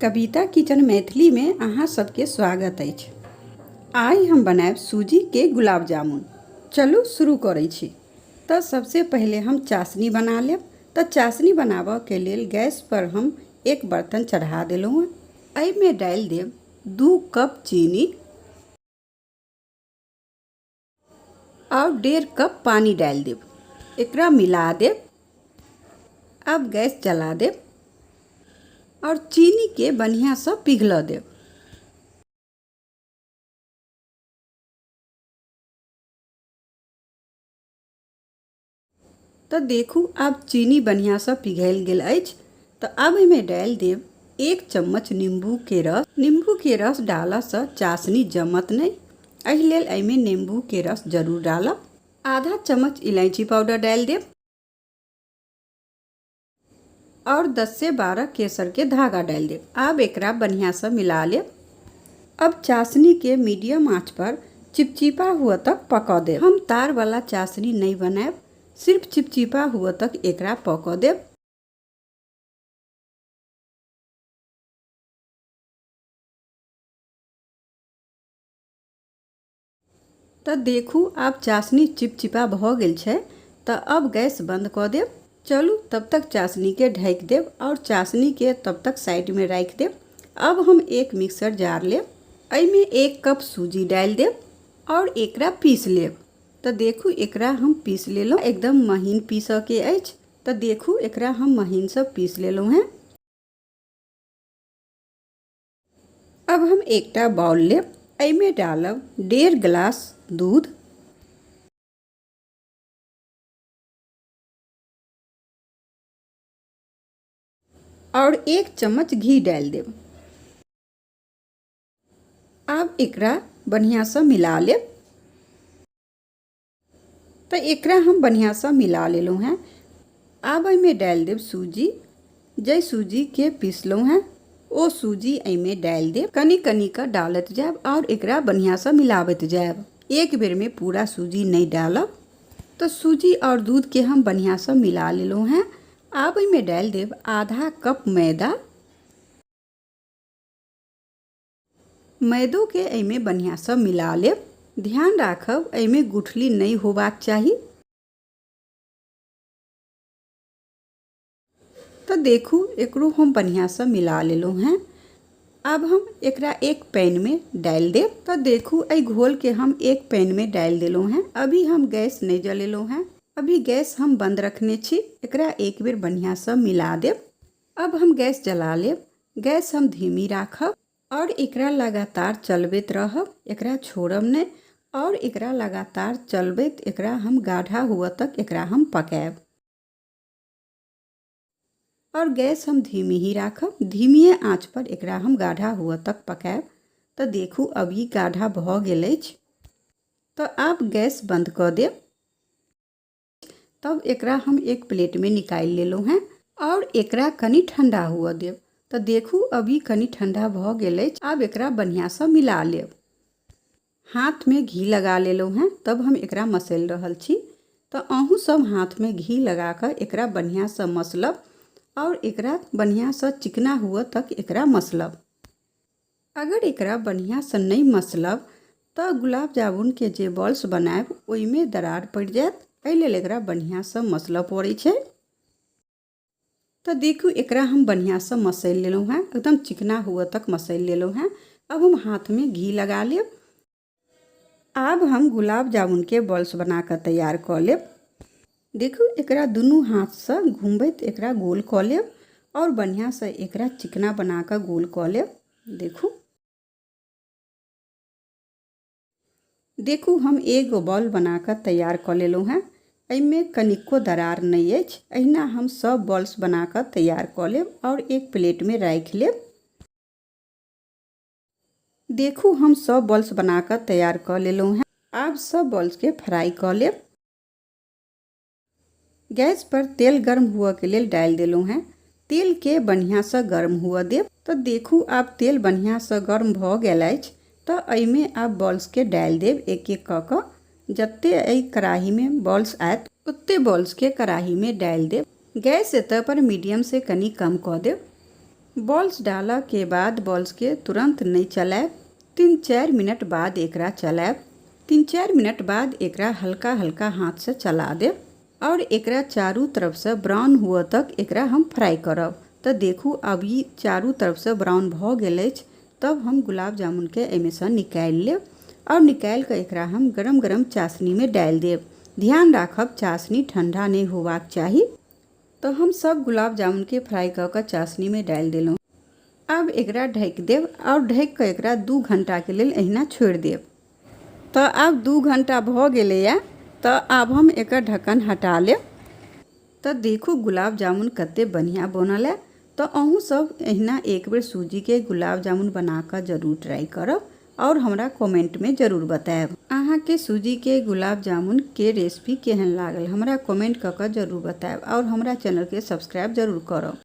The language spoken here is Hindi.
कविता किचन मैथिली में अहाँ सबके स्वागत अछि। आइ हम बनाएब सूजी के गुलाब जामुन। चलू शुरू करै छी। तो सबसे पहले हम चाशनी बना लेब। तो चाशनी बनाबऽ के लेल गैस पर हम एक बर्तन चढ़ा देलहुँ। एहि में डाल देब 2 कप चीनी और 1.5 कप पानी डाल देब। एकरा मिला देब। अब गैस जला देब और चीनी के बढ़िया से पिघल देब। तो देखू अब चीनी बढ़िया से पिघल गेल अछि। तो अब एहिमे डाल देब 1 चम्मच नींबू के रस। नींबू के रस डालऽ से चाशनी जमत नहीं, एहि लेल एहिमे नींबू के रस जरूर डालब। आधा चम्मच इलायची पाउडर डाल देब और 10 से 12 केसर के धागा डाल देब। अब एकरा बढ़िया से मिला लेब। अब चाशनी के मीडियम आंच पर चिपचिपा हुआ तक पका देब। हम तार वाला चाशनी नहीं बनाएब, सिर्फ चिपचिपा हुआ तक एकरा पका देब। तो देखू अब चाशनी चिपचिपा भ गेल छै। तो अब गैस बंद कर देब। चलू तब तक चाशनी के ढक देब और चाशनी के तब तक साइड में रख देब। अब हम एक मिक्सर जार लेब। एहि में 1 कप सूजी डाल देब और एकरा पीस लेब। तो देखू एकरा हम पीस लेलहुँ। एकदम महीन पीसऽ के अछि। तो देखू एकरा हम महीन से पीस लेलहुँ हैं। अब हम एकटा बाउल लेब। एहि में डालब 1.5 गिलास दूध और 1 चम्मच घी डाल देब। अब एकरा बढ़िया से मिला लेब। तो एकरा हम बढ़िया से मिला लेलहुँ हैं। अब एहि में डाल देब सूजी। जे सूजी के पीसलहुँ हैं ओ सूजी एहि में डाल देब। कनी कनी का डालत जाब और एकरा बढ़िया से मिलावत जाब। एक बेर में पूरा सूजी नहीं डालब। तो सूजी और दूध के हम बढ़िया से मिला लेलहुँ हैं। अब एहि में डाल देब आधा कप मैदा। मैदो के एहि में बढ़िया से मिला लेब। ध्यान राखब एहि में गुठली नहीं होबाक चाही। तो देखू एकरो हम बढ़िया से मिला लेलहुँ हैं। अब हम एकरा एक पैन में डाल देब। तो देखू एहि घोल के हम एक पैन में डाल देलहुँ हैं। अभी हम गैस नहीं जलेलहुँ हैं। अभी गैस हम बंद रखने छी। एकरा एक बेर बढ़िया से मिला देब। अब हम गैस जला लेब। गैस हम धीमी राखब और एकरा लगातार चलबैत रहब। एकरा छोड़ब नहीं और एकरा लगातार चलबैत एकरा हम गाढ़ा हुआ तक एकरा हम पकाएब। और गैस हम धीमी ही राखब। धीमी आंच पर एकरा हम गाढ़ा हुआ तक पकाएब। तो देखू अभी गाढ़ा भ गेल अछि। तो अब गैस बंद कर देब। तब एकरा हम एक प्लेट में निकाल लेलहुँ हैं और एकरा कनी ठंडा हुआ देब। तो देखू अभी कनी ठंडा भ गेल अछि। अब एकरा बढ़िया से मिला लेब। हाथ में घी लगा लेलहुँ हैं तब हम एकरा मसल रहल छी। तो अहूँ सब हाथ में घी लगा कर एकरा बढ़िया से मसलब और एकरा बढ़िया से चिकना हुआ तक एकरा मसलब। अगर एकरा बढ़िया से नहीं मसलब तो गुलाब जामुन के जे बॉल्स बनाएब ओहि में दरार पड़ जाएत। एहि लेल एकरा बढ़िया से मसलऽ पड़ै छै। तो देखू एकरा हम बढ़िया से मसल लेलहुँ हैं। एकदम चिकना हुआ तक मसल लेलहुँ हैं। अब हम हाथ में घी लगा लेब। अब हम गुलाब जामुन के बॉल्स बना कर तैयार कर लेब। देखू एकरा दुनू हाथ से घुमबैत एकरा गोल कर लेब और बढ़िया से एकरा चिकना बना कर गोल कर लेब। देखू हम एगो बॉल बना कर तैयार कर लेलहुँ हैं। एहि में कनिको दरार नहीं अछि। अहिना हम सब बॉल्स बना कर तैयार कर लेब और एक प्लेट में रख लेब। देखू हम सब बॉल्स बना कर तैयार कर लेलहुँ हैं। अब सब बॉल्स के फ्राई कर लेब। गैस पर तेल गर्म हुआ के लिए डाल देलहुँ हैं। तेल के बढ़िया से गर्म हुआ देब। तो देखू अब तेल बढ़िया से गर्म भ गेल अछि। तो एहि में अब बॉल्स के डाल देब एक एक क के। जत्ते एहि कढ़ाई में बॉल्स आयत उतने बॉल्स के कढ़ाई में डाल देब। गैस एतऽ पर मीडियम से कनी कम कर देब। बॉल्स डाला के बाद बॉल्स के तुरंत नहीं चलाएब, 3-4 मिनट बाद एकरा चलाएब। 3-4 मिनट बाद एकरा हल्का हल्का हाथ से चला देब और एकरा चारों तरफ से ब्राउन हुआ तक एकरा हम फ्राई करब। तो देखू अभी चारों तरफ से ब्राउन भ गेल अछि। तब हम गुलाब जामुन के एमे से निकालि लेब और निकाल के एकरा हम गरम गरम चाशनी में डाल देब। ध्यान राखब चाशनी ठंडा नहीं होबाक चाही। तो हम सब गुलाब जामुन के फ्राई कर चाशनी में डाल देलहुँ। अब एकरा ढक देब और ढक के एकरा 2 घंटा के लेल अहिना छोड़ देब। तो अब 2 घंटा भ गेलैया। तो अब हम एकर ढक्कन हटा लेब। तो देखू गुलाब जामुन कते बढ़िया बनल है। तो अहूँ सब अहिना एक बेर सूजी के गुलाब जामुन बना कर जरूर ट्राई करब और हमरा कमेंट में जरूर बताएब। अहाँ के सूजी के गुलाब जामुन के रेसिपी केहन लागल हमरा कमेंट कर जरूर बताएब और हमरा चैनल के सब्सक्राइब जरूर करब।